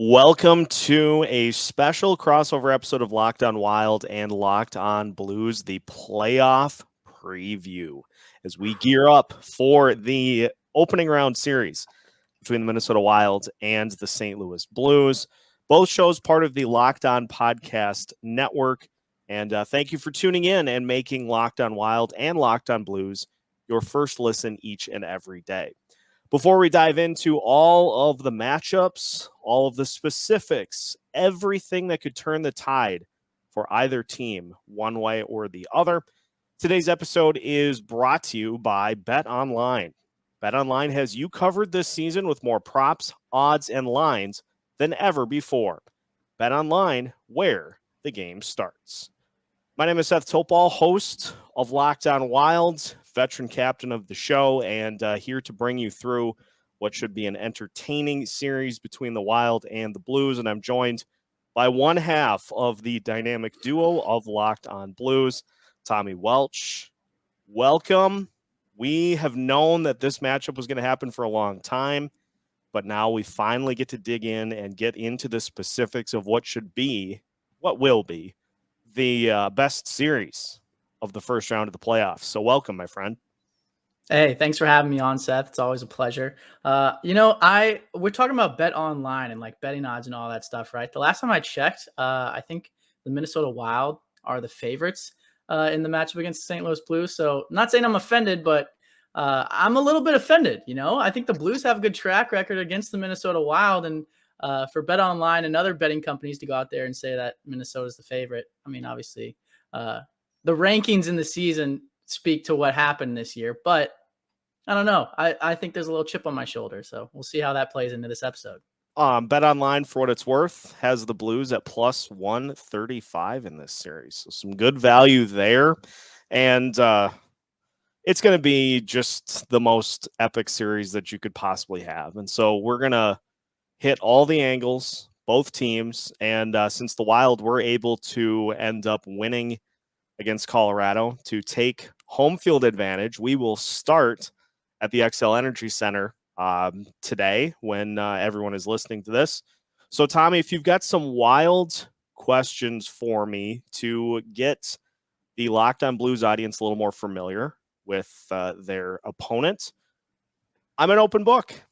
Welcome to a special crossover episode of Locked on Wild and Locked on Blues, the playoff preview, as we gear up for the opening round series between the Minnesota Wild and the St. Louis Blues. Both shows part of the Locked on Podcast Network. And thank you for tuning in and making Locked on Wild and Locked on Blues your first listen each and every day. Before we dive into all of the matchups, all of the specifics, everything that could turn the tide for either team one way or the other, today's episode is brought to you by Bet Online. Bet Online has you covered this season with more props, odds, and lines than ever before. Bet Online, where the game starts. My name is Seth Toupal, host of Locked on Wild, veteran captain of the show, and here to bring you through what should be an entertaining series between the Wild and the Blues. And I'm joined by one half of the dynamic duo of Locked on Blues, Tommy Welch. Welcome. We have known that this matchup was going to happen for a long time, but now we finally get to dig in and get into the specifics of what will be, the best series of the first round of the playoffs. So welcome, my friend. Hey, thanks for having me on, Seth. It's always a pleasure. We're talking about Bet Online and like betting odds and all that stuff, right? The last time I checked, I think the Minnesota Wild are the favorites in the matchup against the St. Louis Blues. So I'm not saying I'm offended, but I'm a little bit offended. I think the Blues have a good track record against the Minnesota Wild, and for Bet Online and other betting companies to go out there and say that Minnesota's the favorite. I mean, obviously, the rankings in the season speak to what happened this year, but I don't know. I think there's a little chip on my shoulder, so we'll see how that plays into this episode. Bet Online, for what it's worth, has the Blues at plus 135 in this series. So some good value there. And it's going to be just the most epic series that you could possibly have. And so we're going to hit all the angles, both teams. And since the Wild were able to end up winning against Colorado to take home field advantage, we will start at the XL Energy Center today when everyone is listening to this. So, Tommy, if you've got some Wild questions for me to get the Locked on Blues audience a little more familiar with their opponent, I'm an open book.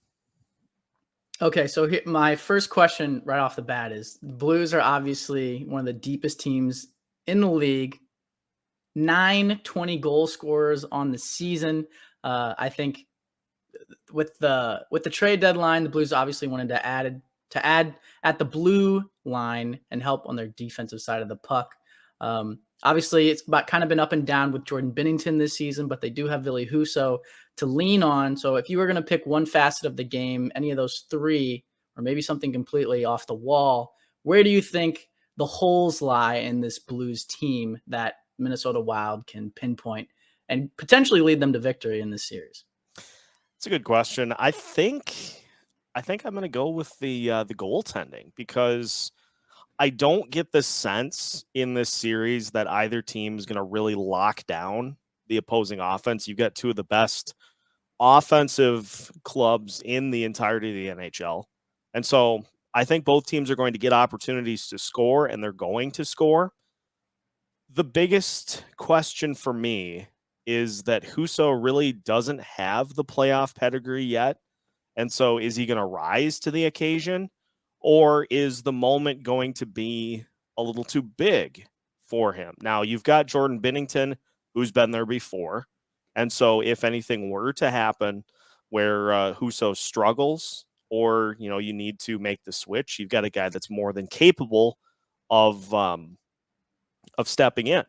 Okay, so my first question right off the bat is the Blues are obviously one of the deepest teams in the league. 20 goal scorers on the season. I think with the trade deadline, the Blues obviously wanted to add at the blue line and help on their defensive side of the puck. Obviously, it's kind of been up and down with Jordan Binnington this season, but they do have Ville Husso to lean on. So if you were going to pick one facet of the game, any of those three, or maybe something completely off the wall, where do you think the holes lie in this Blues team that Minnesota Wild can pinpoint and potentially lead them to victory in this series? It's a good question. I think I'm going to go with the goaltending, because I don't get the sense in this series that either team is going to really lock down the opposing offense. You've got two of the best offensive clubs in the entirety of the NHL. And so I think both teams are going to get opportunities to score, and they're going to score. The biggest question for me is that Husso really doesn't have the playoff pedigree yet. And so is he going to rise to the occasion, or is the moment going to be a little too big for him? Now, you've got Jordan Binnington, who's been there before. And so if anything were to happen where Husso struggles, or, you need to make the switch, you've got a guy that's more than capable of stepping in.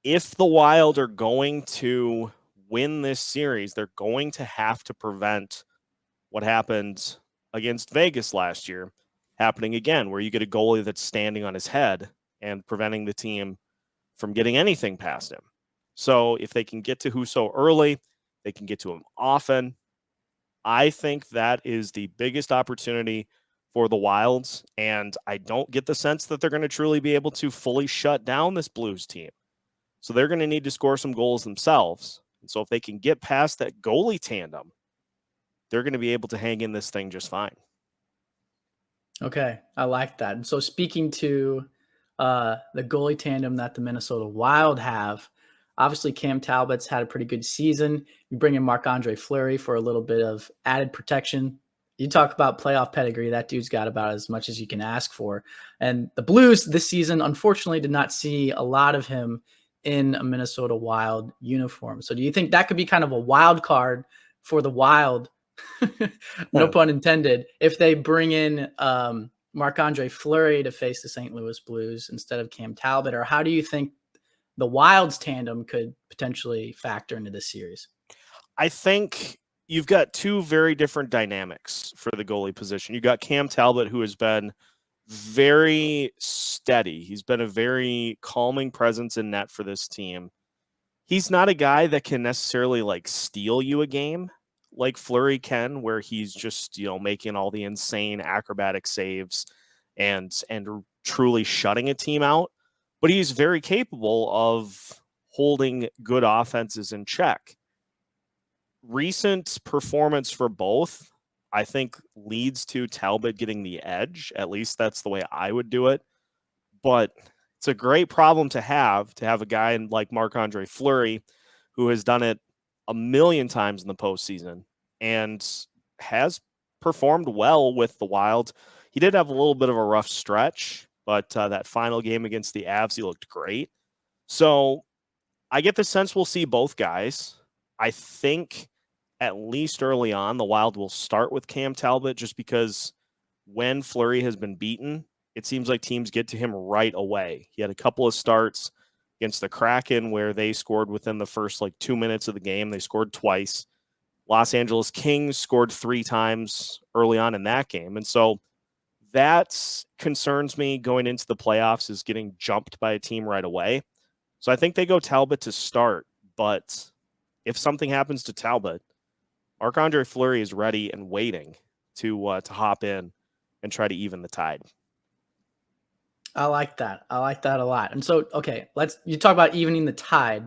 If the Wild are going to win this series, they're going to have to prevent what happened against Vegas last year happening again, where you get a goalie that's standing on his head and preventing the team from getting anything past him. So if they can get to Husso early, they can get to him often. I think that is the biggest opportunity for the Wilds, and I don't get the sense that they're going to truly be able to fully shut down this Blues team. So they're going to need to score some goals themselves. And so if they can get past that goalie tandem, they're going to be able to hang in this thing just fine. Okay, I like that. And so speaking to the goalie tandem that the Minnesota Wild have, obviously Cam Talbot's had a pretty good season. You bring in Marc-Andre Fleury for a little bit of added protection. You talk about playoff pedigree, that dude's got about as much as you can ask for. And the Blues this season, unfortunately, did not see a lot of him in a Minnesota Wild uniform. So do you think that could be kind of a wild card for the Wild, no pun intended, if they bring in Marc-Andre Fleury to face the St. Louis Blues instead of Cam Talbot? Or how do you think the Wild's tandem could potentially factor into this series? I think you've got two very different dynamics for the goalie position. You got Cam Talbot, who has been very steady. He's been a very calming presence in net for this team. He's not a guy that can necessarily like steal you a game like Fleury can, where he's just, making all the insane acrobatic saves and truly shutting a team out. But he's very capable of holding good offenses in check. Recent performance for both, I think, leads to Talbot getting the edge. At least that's the way I would do it. But it's a great problem to have a guy like Marc-Andre Fleury who has done it a million times in the postseason and has performed well with the Wild. He did have a little bit of a rough stretch, but that final game against the Avs, he looked great. So I get the sense we'll see both guys. I think at least early on, the Wild will start with Cam Talbot just because when Fleury has been beaten, it seems like teams get to him right away. He had a couple of starts against the Kraken where they scored within the first 2 minutes of the game. They scored twice. Los Angeles Kings scored 3 times early on in that game. And so that concerns me going into the playoffs, is getting jumped by a team right away. So I think they go Talbot to start. But if something happens to Talbot, Marc-Andre Fleury is ready and waiting to hop in and try to even the tide. I like that. I like that a lot. And so, okay, you talk about evening the tide.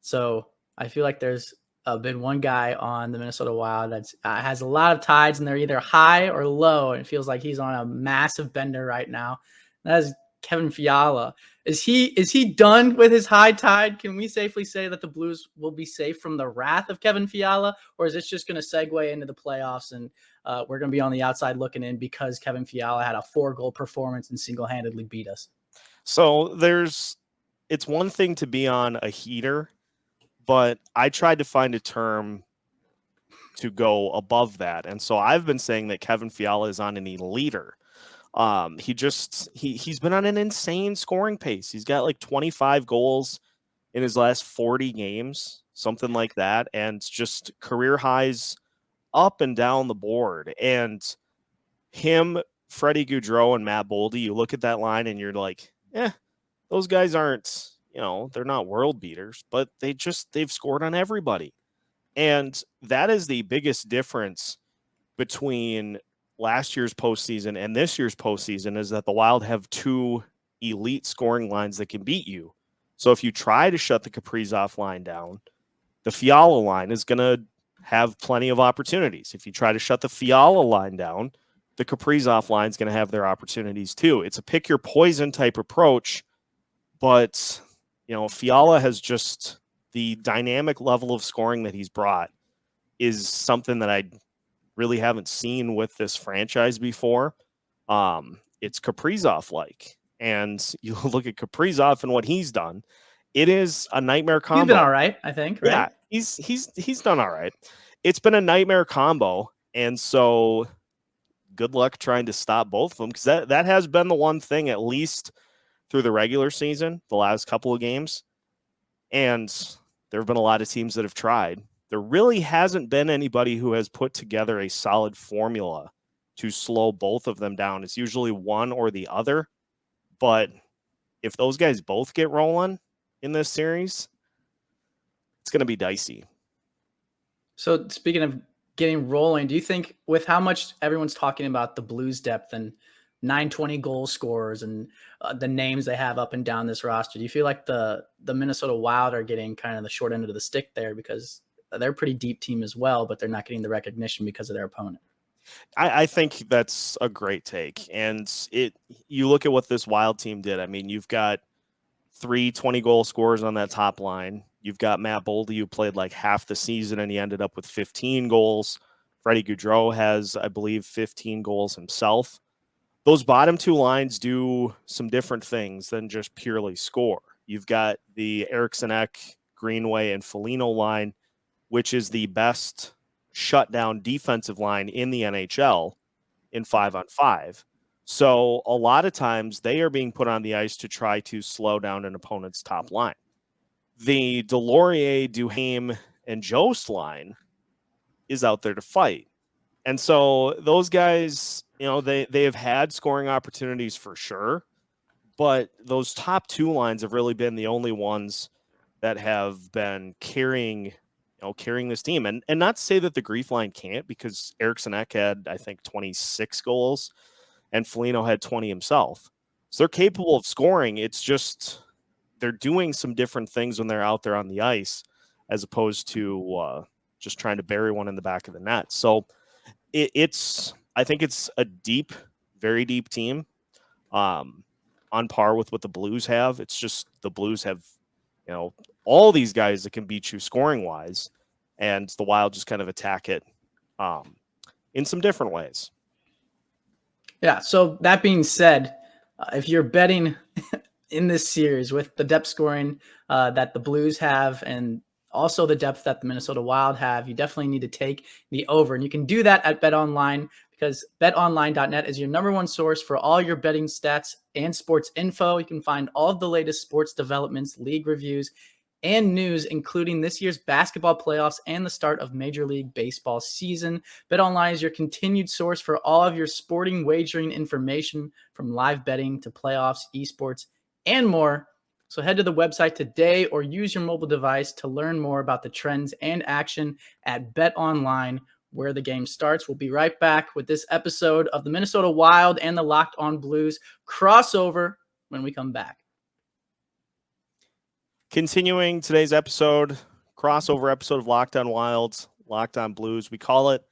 So I feel like there's been one guy on the Minnesota Wild that has a lot of tides, and they're either high or low. And it feels like he's on a massive bender right now. That is Kevin Fiala. Is he done with his high tide? Can we safely say that the Blues will be safe from the wrath of Kevin Fiala, or is this just going to segue into the playoffs and we're going to be on the outside looking in because Kevin Fiala had a 4-goal performance and single-handedly beat us? So it's one thing to be on a heater, but I tried to find a term to go above that. And so I've been saying that Kevin Fiala is on an eliter. He's been on an insane scoring pace. He's got 25 goals in his last 40 games, something like that, and just career highs up and down the board. And him, Freddie Gaudreau, and Matt Boldy, you look at that line and you're like, those guys aren't, they're not world beaters, but they've scored on everybody. And that is the biggest difference between last year's postseason and this year's postseason, is that the Wild have 2 elite scoring lines that can beat you. So if you try to shut the Kaprizov line down, the Fiala line is going to have plenty of opportunities. If you try to shut the Fiala line down, the Kaprizov line is going to have their opportunities too. It's a pick your poison type approach, but Fiala has just, the dynamic level of scoring that he's brought is something that I really haven't seen with this franchise before. It's Kaprizov-like. And you look at Kaprizov and what he's done, it is a nightmare combo. He's been all right, I think, right? Yeah, he's done all right. It's been a nightmare combo, and so good luck trying to stop both of them, because that has been the one thing, at least through the regular season, the last couple of games. And there have been a lot of teams that have tried. There really hasn't been anybody who has put together a solid formula to slow both of them down. It's usually one or the other. But if those guys both get rolling in this series, it's going to be dicey. So speaking of getting rolling, do you think, with how much everyone's talking about the Blues depth and 920 goal scorers and the names they have up and down this roster, do you feel like the Minnesota Wild are getting kind of the short end of the stick there, because they're a pretty deep team as well, but they're not getting the recognition because of their opponent? I think that's a great take. And you look at what this Wild team did. I mean, you've got 3 20-goal scorers on that top line. You've got Matt Boldy, who played like half the season and he ended up with 15 goals. Freddie Gaudreau has, I believe, 15 goals himself. Those bottom two lines do some different things than just purely score. You've got the Eriksson Ek, Greenway, and Foligno line, which is the best shutdown defensive line in the NHL in 5-on-5. So a lot of times they are being put on the ice to try to slow down an opponent's top line. The Delorier, Duhaime, and Jost line is out there to fight. And so those guys, they have had scoring opportunities for sure, but those top two lines have really been the only ones that have been carrying this team. And not to say that the Grief line can't, because Eriksson Ek had, I think, 26 goals and Foligno had 20 himself. So they're capable of scoring. It's just they're doing some different things when they're out there on the ice as opposed to just trying to bury one in the back of the net. So I think it's a deep, very deep team, on par with what the Blues have. It's just the Blues have, all these guys that can beat you scoring wise, and the Wild just kind of attack it in some different ways. Yeah. So that being said, if you're betting in this series with the depth scoring that the Blues have and also the depth that the Minnesota Wild have, you definitely need to take the over. And you can do that at BetOnline, because betonline.net is your number one source for all your betting stats and sports info. You can find all of the latest sports developments, league reviews, and news, including this year's basketball playoffs and the start of Major League Baseball season. BetOnline is your continued source for all of your sporting wagering information, from live betting to playoffs, esports, and more. So head to the website today or use your mobile device to learn more about the trends and action at BetOnline, where the game starts. We'll be right back with this episode of the Minnesota Wild and the Locked On Blues crossover when we come back. Continuing today's episode, crossover episode of Locked On Wilds, Locked On Blues. We call it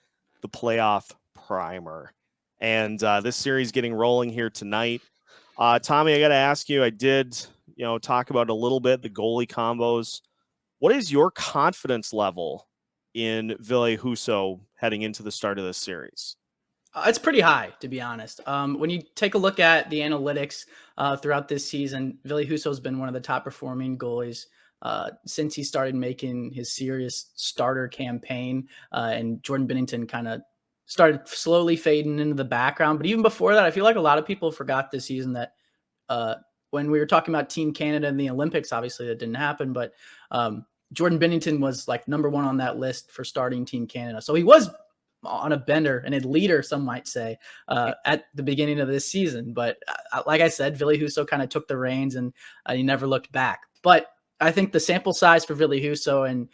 the playoff primer. And this series getting rolling here tonight. Tommy, I got to ask you, I did, talk about a little bit the goalie combos. What is your confidence level in Ville Husso heading into the start of this series? It's pretty high, to be honest. When you take a look at the analytics throughout this season, Ville Husso has been one of the top performing goalies since he started making his serious starter campaign, and Jordan Binnington kind of started slowly fading into the background. But even before that, I feel like a lot of people forgot this season that when we were talking about Team Canada and the Olympics, obviously that didn't happen, but Jordan Binnington was like number one on that list for starting Team Canada. So he was on a bender and a leader, some might say, at the beginning of this season. But like I said, Ville Husso kind of took the reins and he never looked back. But I think the sample size for Ville Husso and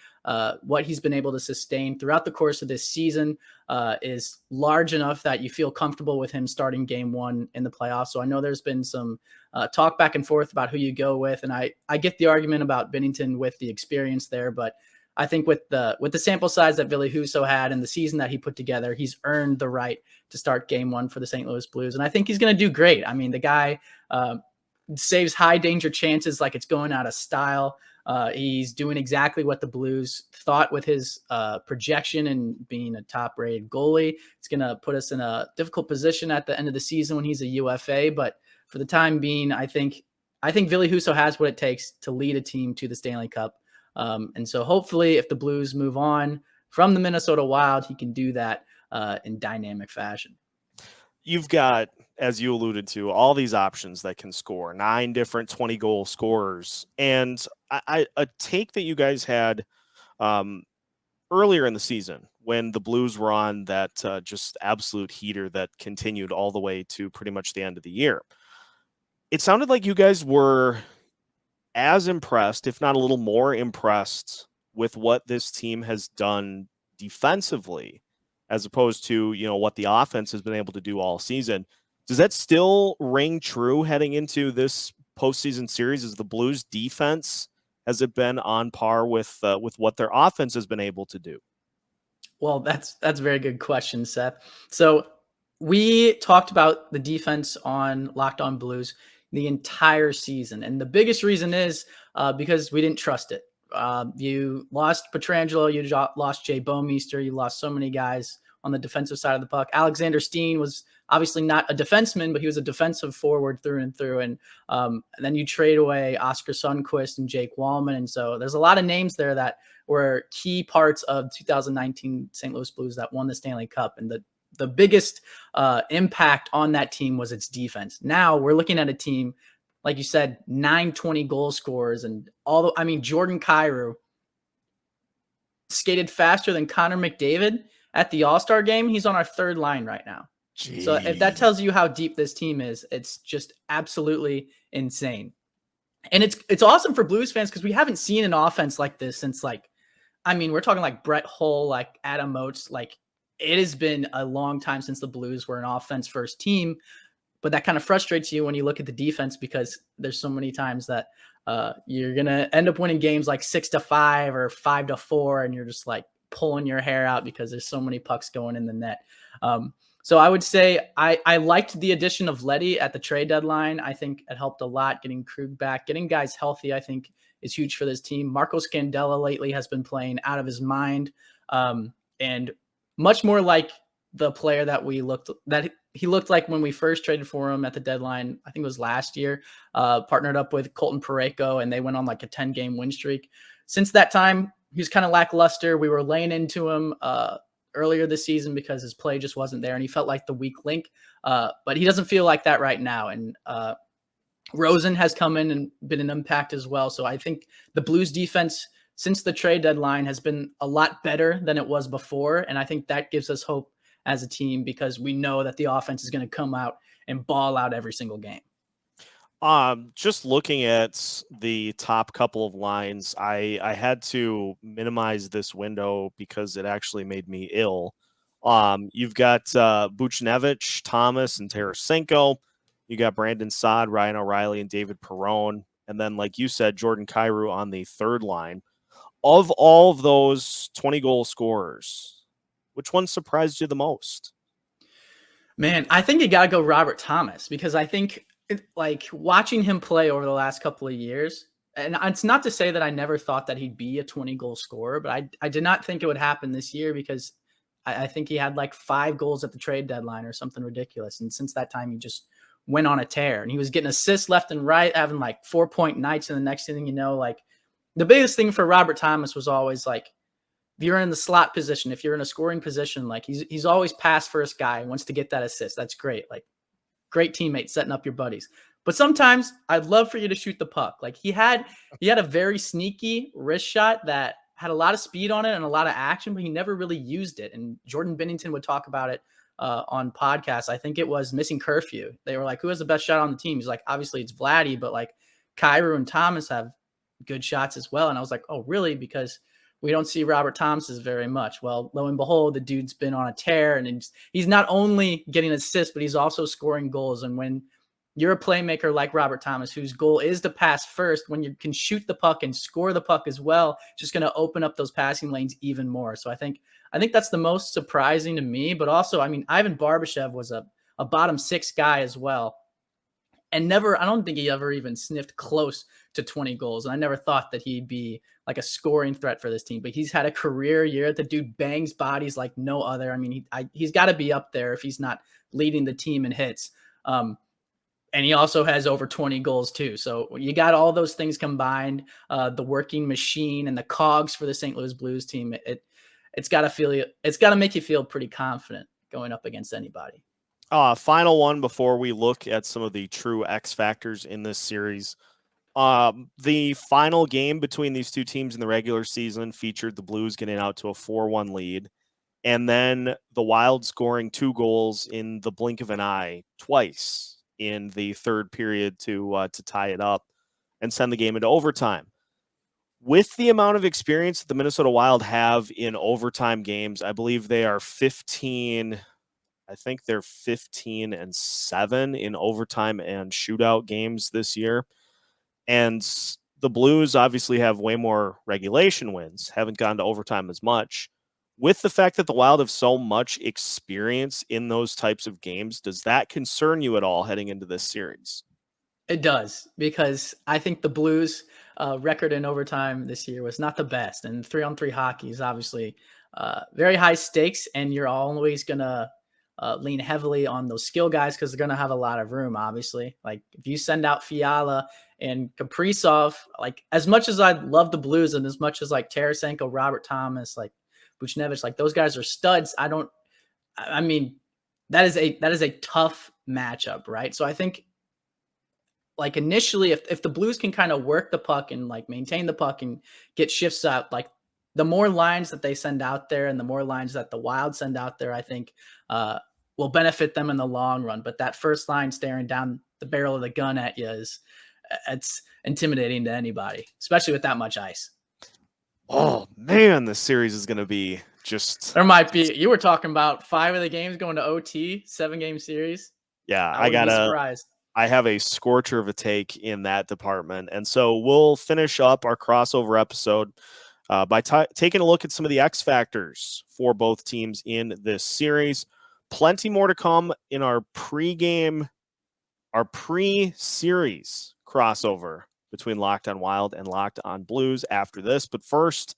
what he's been able to sustain throughout the course of this season is large enough that you feel comfortable with him starting game one in the playoffs. So I know there's been some talk back and forth about who you go with. And I get the argument about Binnington with the experience there, but I think with the sample size that Ville Husso had and the season that he put together, he's earned the right to start game one for the St. Louis Blues. And I think he's going to do great. I mean, the guy saves high danger chances like it's going out of style. He's doing exactly what the Blues thought with his projection and being a top-rated goalie. It's going to put us in a difficult position at the end of the season when he's a UFA. But for the time being, I think Ville Husso has what it takes to lead a team to the Stanley Cup. And so hopefully if the Blues move on from the Minnesota Wild, he can do that in dynamic fashion. You've got, as you alluded to, all these options that can score, 9 different 20-goal scorers. And a take that you guys had earlier in the season when the Blues were on that just absolute heater that continued all the way to pretty much the end of the year. It sounded like you guys were as impressed, if not a little more impressed, with what this team has done defensively, as opposed to, what the offense has been able to do all season. Does that still ring true heading into this postseason series? Is the Blues defense, has it been on par with what their offense has been able to do? Well, that's a very good question, Seth. So we talked about the defense on Locked On Blues the entire season, and the biggest reason is because we didn't trust it. You lost Petrangelo, you lost Jay Bouwmeester, you lost so many guys on the defensive side of the puck. Alexander Steen was obviously not a defenseman, but he was a defensive forward through and through. And then you trade away Oscar Sundqvist and Jake Wallman, and so there's a lot of names there that were key parts of 2019 St. Louis Blues that won the Stanley Cup. And the biggest impact on that team was its defense. Now we're looking at a team, like you said, 920 goal scorers, and Jordan Kyrou skated faster than Connor McDavid at the All-Star game. He's on our third line right now. Jeez. So if that tells you how deep this team is, it's just absolutely insane. And it's awesome for Blues fans because we haven't seen an offense like this since we're talking like Brett Hull, like Adam Oates. Like, it has been a long time since the Blues were an offense first team, but that kind of frustrates you when you look at the defense because there's so many times that you're going to end up winning games like 6-5 or 5-4. And you're just like pulling your hair out because there's so many pucks going in the net. So I would say I liked the addition of Leddy at the trade deadline. I think it helped a lot getting Krug back, getting guys healthy. I think is huge for this team. Marco Scandella lately has been playing out of his mind, and much more like the player that he looked like when we first traded for him at the deadline. I think it was last year. Partnered up with Colton Parayko, and they went on like a 10-game win streak. Since that time, he's kind of lackluster. We were laying into him earlier this season because his play just wasn't there and he felt like the weak link. But he doesn't feel like that right now. And Rosen has come in and been an impact as well. So I think the Blues defense since the trade deadline has been a lot better than it was before. And I think that gives us hope as a team because we know that the offense is going to come out and ball out every single game. Just looking at the top couple of lines, I had to minimize this window because it actually made me ill. You've got Buchnevich, Thomas, and Tarasenko. You got Brandon Saad, Ryan O'Reilly, and David Perron. And then, like you said, Jordan Kyrou on the third line. Of all of those 20-goal scorers, which one surprised you the most? Man, I think you got to go Robert Thomas because I think watching him play over the last couple of years, and it's not to say that I never thought that he'd be a 20-goal scorer, but I did not think it would happen this year because I think he had like 5 goals at the trade deadline or something ridiculous. And since that time, he just went on a tear and he was getting assists left and right, having like 4-point nights. And the next thing you know, like the biggest thing for Robert Thomas was always like, if you're in the slot position, if you're in a scoring position, like he's always pass first guy and wants to get that assist. That's great. Like, great teammate setting up your buddies. But sometimes I'd love for you to shoot the puck. Like he had a very sneaky wrist shot that had a lot of speed on it and a lot of action, but he never really used it. And Jordan Binnington would talk about it on podcasts. I think it was Missing Curfew. They were like, who has the best shot on the team? He's like, obviously it's Vladdy, but like Kyrou and Thomas have good shots as well. And I was like, oh, really? Because we don't see Robert Thomas very much. Well, lo and behold, the dude's been on a tear, and he's not only getting assists, but he's also scoring goals. And when you're a playmaker like Robert Thomas, whose goal is to pass first, when you can shoot the puck and score the puck as well, it's just going to open up those passing lanes even more. So I think that's the most surprising to me. But also, I mean, Ivan Barbashev was a bottom 6 guy as well. And I don't think he ever even sniffed close to 20 goals. And I never thought that he'd be like a scoring threat for this team, but he's had a career year. The dude bangs bodies like no other. I mean, he's got to be up there if he's not leading the team in hits. And he also has over 20 goals too. So you got all those things combined, the working machine and the cogs for the St. Louis Blues team. It's got to make you feel pretty confident going up against anybody. Final one before we look at some of the true X factors in this series. The final game between these two teams in the regular season featured the Blues getting out to a 4-1 lead, and then the Wild scoring 2 goals in the blink of an eye twice in the third period to tie it up and send the game into overtime. With the amount of experience that the Minnesota Wild have in overtime games, I believe they are 15. I think they're 15-7 in overtime and shootout games this year. And the Blues obviously have way more regulation wins, haven't gone to overtime as much. With the fact that the Wild have so much experience in those types of games, does that concern you at all heading into this series? It does, because I think the Blues record in overtime this year was not the best, and 3-on-3 hockey is obviously very high stakes, and you're always gonna lean heavily on those skill guys because they're gonna have a lot of room. Obviously, like if you send out Fiala and Kaprizov, like as much as I love the Blues and as much as like Tarasenko, Robert Thomas, like Buchnevich, like those guys are studs. I mean, that is a tough matchup, right? So I think like initially if the Blues can kind of work the puck and like maintain the puck and get shifts out, like the more lines that they send out there and the more lines that the Wild send out there, I think will benefit them in the long run. But that first line staring down the barrel of the gun at you is it's intimidating to anybody, especially with that much ice. Oh man, this series is going to be just. There might be. You were talking about 5 of the games going to OT, 7-game series. Yeah, I wouldn't be surprised. I have a scorcher of a take in that department. And so we'll finish up our crossover episode by taking a look at some of the X factors for both teams in this series. Plenty more to come in our pre-series crossover between Locked on Wild and Locked on Blues after this. But first,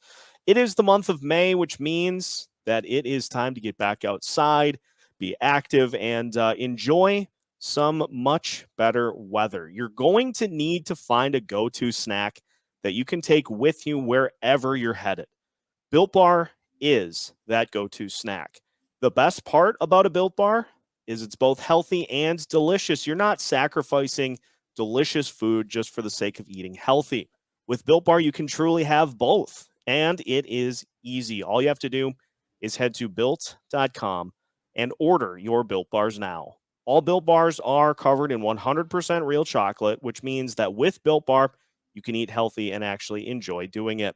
it is the month of May, which means that it is time to get back outside, be active, and enjoy some much better weather. You're going to need to find a go-to snack that you can take with you wherever you're headed. Built Bar is that go-to snack. The best part about a Built Bar is it's both healthy and delicious. You're not sacrificing delicious food just for the sake of eating healthy. With Built Bar, you can truly have both, and it is easy. All you have to do is head to built.com and order your Built Bars now. All Built Bars are covered in 100% real chocolate, which means that with Built Bar, you can eat healthy and actually enjoy doing it.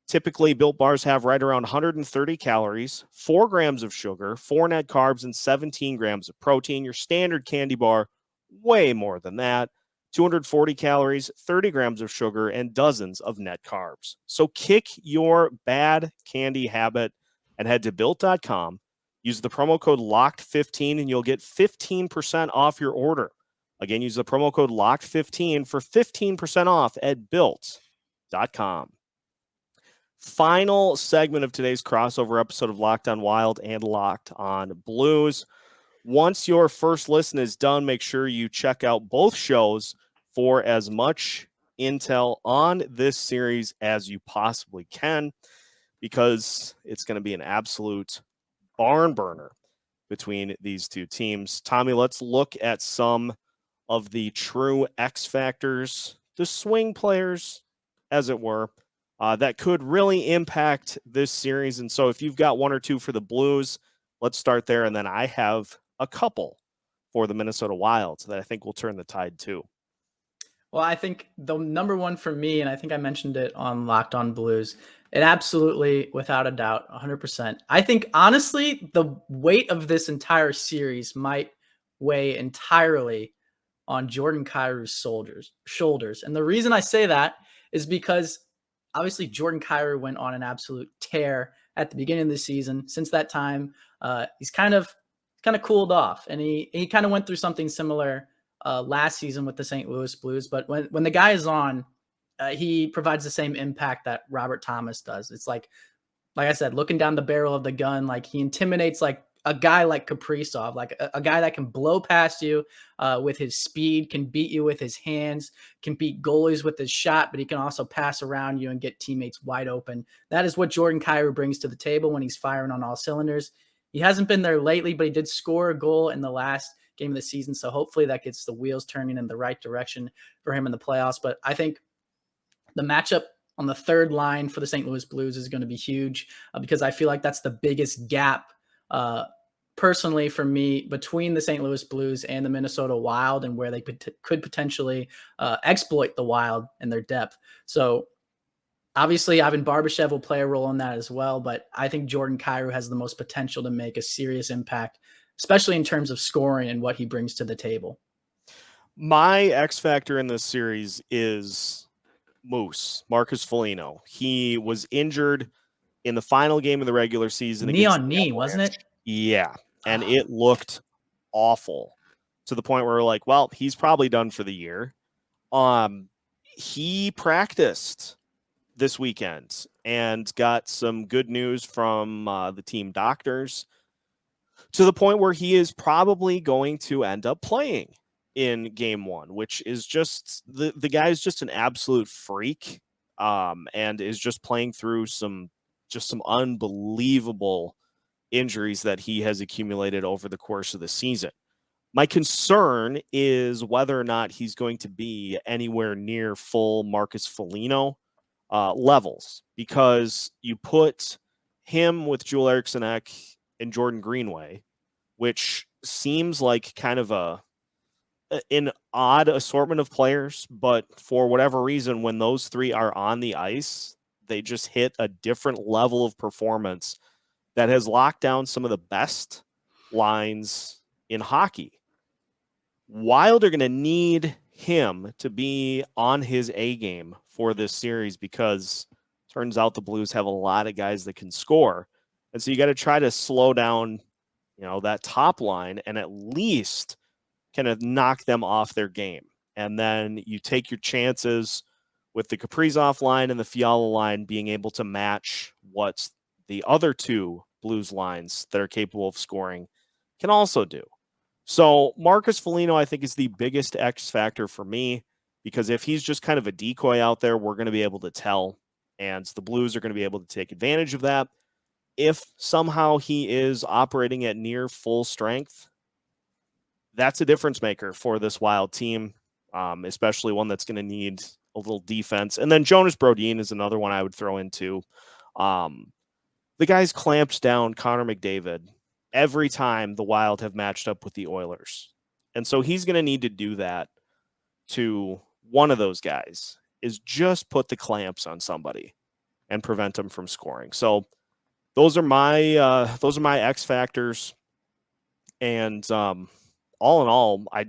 Typically, Built Bars have right around 130 calories, 4 grams of sugar, 4 net carbs, and 17 grams of protein. Your standard candy bar, way more than that. 240 calories, 30 grams of sugar, and dozens of net carbs. So kick your bad candy habit and head to built.com. Use the promo code LOCKED15 and you'll get 15% off your order. Again, use the promo code LOCKED15 for 15% off at built.com. Final segment of today's crossover episode of Locked on Wild and Locked on Blues. Once your first listen is done, make sure you check out both shows for as much intel on this series as you possibly can, because it's going to be an absolute barn burner between these two teams. Tommy, let's look at some of the true X factors, the swing players, as it were, that could really impact this series. And so if you've got one or two for the Blues, let's start there. And then I have a couple for the Minnesota Wild that I think will turn the tide too. Well, I think the number one for me, and I think I mentioned it on Locked on Blues, it absolutely, without a doubt, 100%. I think, honestly, the weight of this entire series might weigh entirely on Jordan Kyrou's shoulders. And the reason I say that is because obviously Jordan Kyrou went on an absolute tear at the beginning of the season. Since that time, he's kind of cooled off, and he kind of went through something similar last season with the St. Louis Blues. But when the guy is on, he provides the same impact that Robert Thomas does. It's like I said, looking down the barrel of the gun, like he intimidates like a guy like Kaprizov, like a guy that can blow past you with his speed, can beat you with his hands, can beat goalies with his shot, but he can also pass around you and get teammates wide open. That is what Jordan Kyrou brings to the table when he's firing on all cylinders. He hasn't been there lately, but he did score a goal in the last game of the season, so hopefully that gets the wheels turning in the right direction for him in the playoffs. But I think the matchup on the third line for the St. Louis Blues is going to be huge because I feel like that's the biggest gap personally for me between the St. Louis Blues and the Minnesota Wild, and where they could potentially exploit the Wild and their depth. So obviously Ivan Barbashev will play a role in that as well, but I think Jordan Kyrou has the most potential to make a serious impact, especially in terms of scoring and what he brings to the table. My X factor in this series is Marcus Foligno. He was injured in the final game of the regular season Knee against on the knee, wasn't Avalanche. it? Yeah, and it looked awful to the point where we're like, well, he's probably done for the year. He practiced this weekend and got some good news from the team doctors to the point where he is probably going to end up playing in game one, which is just the guy is just an absolute freak, and is just playing through some unbelievable injuries that he has accumulated over the course of the season. My concern is whether or not he's going to be anywhere near full Marcus Foligno levels, because you put him with Joel Eriksson Ek and Jordan Greenway, which seems like kind of an odd assortment of players, but for whatever reason, when those three are on the ice, they just hit a different level of performance that has locked down some of the best lines in hockey. Wild are going to need him to be on his A game for this series, because turns out the Blues have a lot of guys that can score. And so you got to try to slow down, that top line and at least kind of knock them off their game. And then you take your chances with the Kaprizov line and the Fiala line being able to match what the other two Blues lines that are capable of scoring can also do. So Marcus Foligno, I think, is the biggest X factor for me, because if he's just kind of a decoy out there, we're going to be able to tell, and the Blues are going to be able to take advantage of that. If somehow he is operating at near full strength, that's a difference maker for this Wild team, especially one that's going to need a little defense. And then Jonas Brodin is another one I would throw into. The guy's clamped down Connor McDavid every time the Wild have matched up with the Oilers. And so he's going to need to do that to one of those guys, is just put the clamps on somebody and prevent them from scoring. So those are my X factors. And all in all, I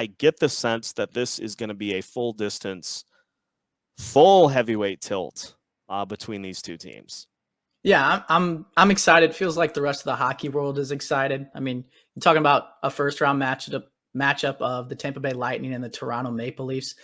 get the sense that this is going to be a full heavyweight tilt between these two teams. Yeah, I'm excited. Feels like the rest of the hockey world is excited. I mean, you're talking about a first round matchup of the Tampa Bay Lightning and the Toronto Maple Leafs.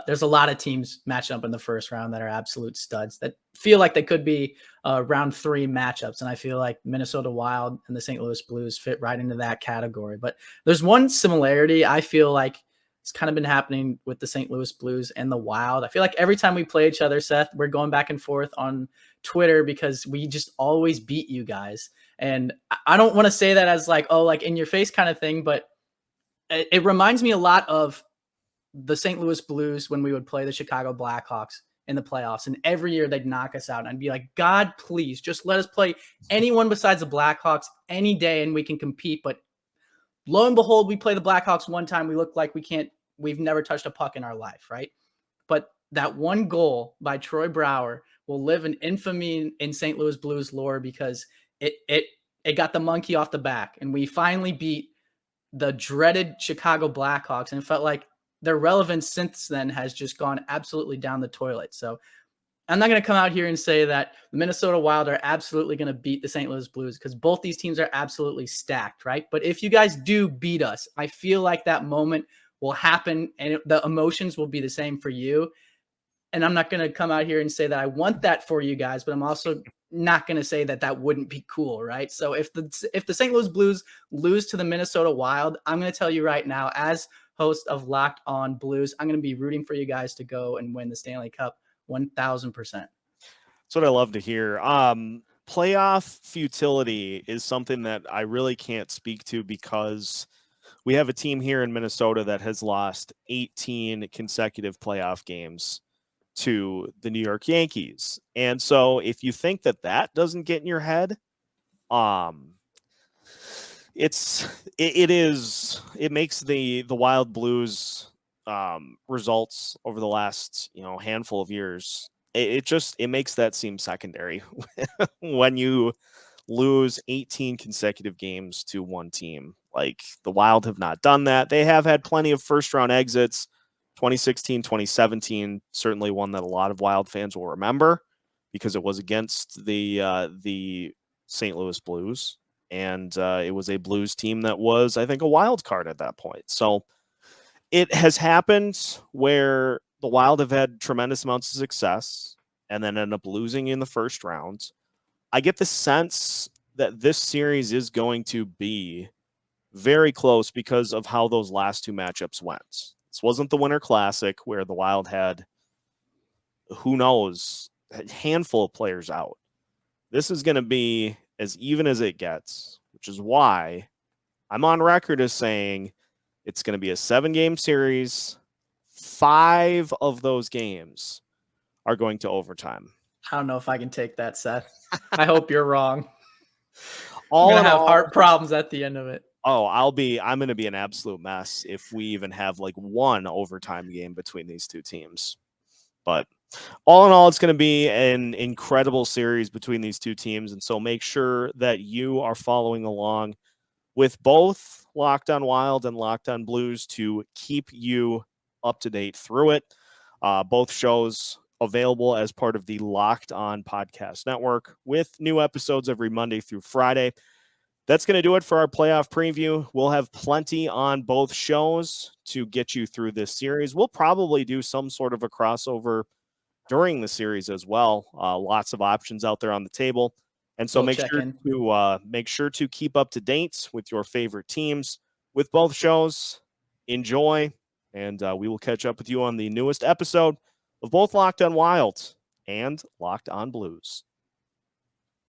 There's a lot of teams matching up in the first round that are absolute studs that feel like they could be round 3 matchups. And I feel like Minnesota Wild and the St. Louis Blues fit right into that category. But there's one similarity I feel like it's kind of been happening with the St. Louis Blues and the Wild. I feel like every time we play each other, Seth, we're going back and forth on Twitter because we just always beat you guys. And I don't want to say that as like, oh, like in your face kind of thing, but it reminds me a lot of the St. Louis Blues when we would play the Chicago Blackhawks in the playoffs. And every year they'd knock us out. And I'd be like, God, please just let us play anyone besides the Blackhawks any day and we can compete. But lo and behold, we play the Blackhawks one time. We look like we've never touched a puck in our life, right? But that one goal by Troy Brouwer will live in infamy in St. Louis Blues lore because it got the monkey off the back. And we finally beat the dreaded Chicago Blackhawks. And it felt like their relevance since then has just gone absolutely down the toilet. So I'm not going to come out here and say that the Minnesota Wild are absolutely going to beat the St. Louis Blues because both these teams are absolutely stacked, right? But if you guys do beat us, I feel like that moment will happen and the emotions will be the same for you. And I'm not going to come out here and say that I want that for you guys, but I'm also not going to say that that wouldn't be cool, right? So if the St. Louis Blues lose to the Minnesota Wild, I'm going to tell you right now, as host of Locked On Blues, I'm going to be rooting for you guys to go and win the Stanley Cup 1,000%. That's what I love to hear. Playoff futility is something that I really can't speak to because we have a team here in Minnesota that has lost 18 consecutive playoff games to the New York Yankees. And so if you think that doesn't get in your head, it makes the Wild Blues results over the last handful of years, it makes that seem secondary when you lose 18 consecutive games to one team. Like, the Wild have not done that. They have had plenty of first round exits. 2016, 2017, certainly one that a lot of Wild fans will remember because it was against the St. Louis Blues, and it was a Blues team that was, I think, a wild card at that point. So it has happened where the Wild have had tremendous amounts of success and then end up losing in the first round. I get the sense that this series is going to be very close because of how those last two matchups went. This wasn't the Winter Classic where the Wild had, who knows, a handful of players out. This is going to be as even as it gets, which is why I'm on record as saying it's going to be a 7-game series. 5 of those games are going to overtime. I don't know if I can take that, Seth. I hope you're wrong. All I'm in gonna have all, heart problems at the end of it. oh, I'm going to be an absolute mess if we even have like one overtime game between these two teams. But all in all, it's going to be an incredible series between these two teams. And so make sure that you are following along with both Locked on Wild and Locked on Blues to keep you up to date through it. Both shows available as part of the Locked On Podcast Network with new episodes every Monday through Friday. That's going to do it for our playoff preview. We'll have plenty on both shows to get you through this series. We'll probably do some sort of a crossover during the series as well. Lots of options out there on the table. And so We'll make sure to keep up to date with your favorite teams with both shows. Enjoy, and we will catch up with you on the newest episode of both Locked on Wild and Locked on Blues.